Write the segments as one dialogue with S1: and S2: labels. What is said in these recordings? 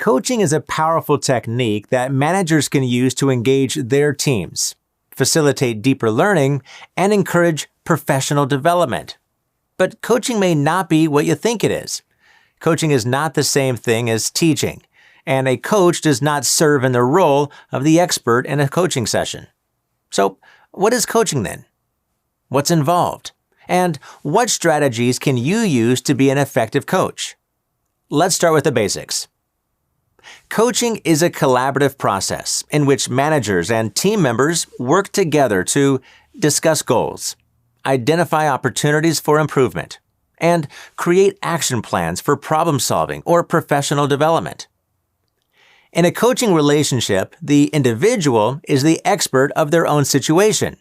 S1: Coaching is a powerful technique that managers can use to engage their teams, facilitate deeper learning, and encourage professional development. But coaching may not be what you think it is. Coaching is not the same thing as teaching, and a coach does not serve in the role of the expert in a coaching session. So, what is coaching then? What's involved? And what strategies can you use to be an effective coach? Let's start with the basics. Coaching is a collaborative process in which managers and team members work together to discuss goals, identify opportunities for improvement, and create action plans for problem solving or professional development. In a coaching relationship, the individual is the expert of their own situation.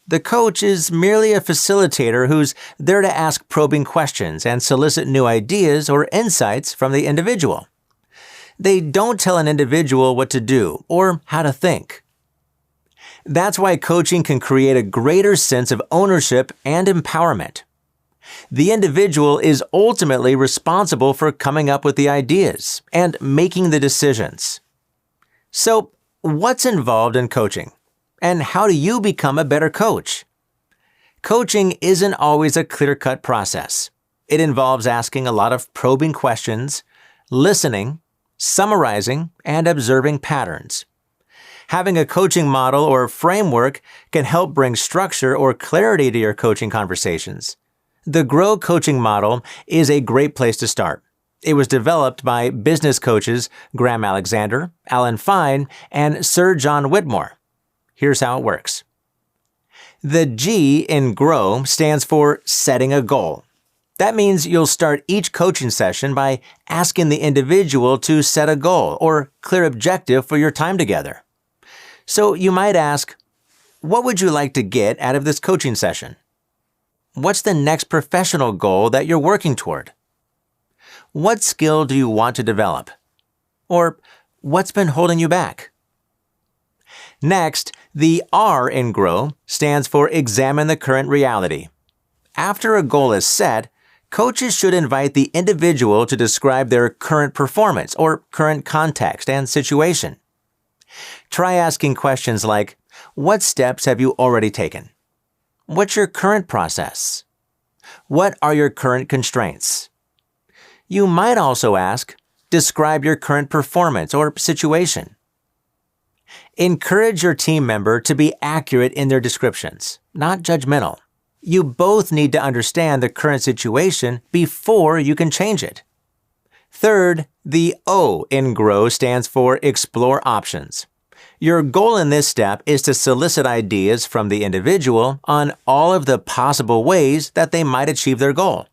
S1: The coach is merely a facilitator who's there to ask probing questions and solicit new ideas or insights from the individual. They don't tell an individual what to do or how to think. That's why coaching can create a greater sense of ownership and empowerment. The individual is ultimately responsible for coming up with the ideas and making the decisions. So, what's involved in coaching? And how do you become a better coach? Coaching isn't always a clear-cut process. It involves asking a lot of probing questions, listening, summarizing, and observing patterns. Having a coaching model or framework can help bring structure or clarity to your coaching conversations. The GROW coaching model is a great place to start. It was developed by business coaches Graham Alexander, Alan Fine, and Sir John Whitmore. Here's how it works. The G in GROW stands for setting a goal. That means you'll start each coaching session by asking the individual to set a goal or clear objective for your time together. So you might ask, what would you like to get out of this coaching session? What's the next professional goal that you're working toward? What skill do you want to develop? Or what's been holding you back? Next, the R in GROW stands for examine the current reality. After a goal is set, coaches should invite the individual to describe their current performance or current context and situation. Try asking questions like, what steps have you already taken? What's your current process? What are your current constraints? You might also ask, describe your current performance or situation. Encourage your team member to be accurate in their descriptions, not judgmental. You both need to understand the current situation before you can change it. Third, the O in GROW stands for explore options. Your goal in this step is to solicit ideas from the individual on all of the possible ways that they might achieve their goal.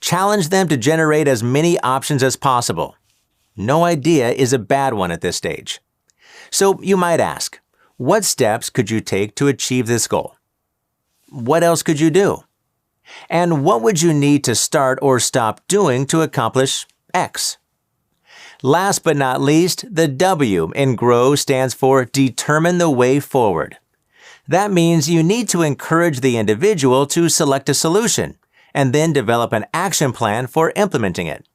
S1: Challenge them to generate as many options as possible. No idea is a bad one at this stage. So you might ask, what steps could you take to achieve this goal? What else could you do? And what would you need to start or stop doing to accomplish X? Last but not least, the W in GROW stands for determine the way forward. That means you need to encourage the individual to select a solution and then develop an action plan for implementing it.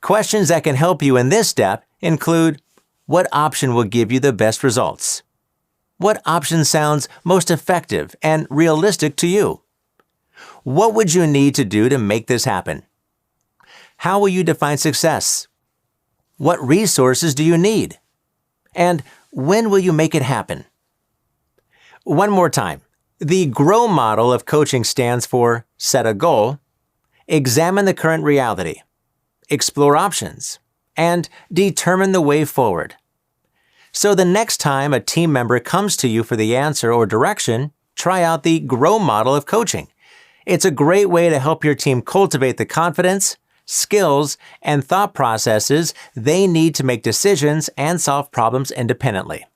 S1: Questions that can help you in this step include, what option will give you the best results? What option sounds most effective and realistic to you? What would you need to do to make this happen? How will you define success? What resources do you need? And when will you make it happen? One more time. The GROW model of coaching stands for set a goal, examine the current reality, explore options, and determine the way forward. So the next time a team member comes to you for the answer or direction, try out the GROW model of coaching. It's a great way to help your team cultivate the confidence, skills, and thought processes they need to make decisions and solve problems independently.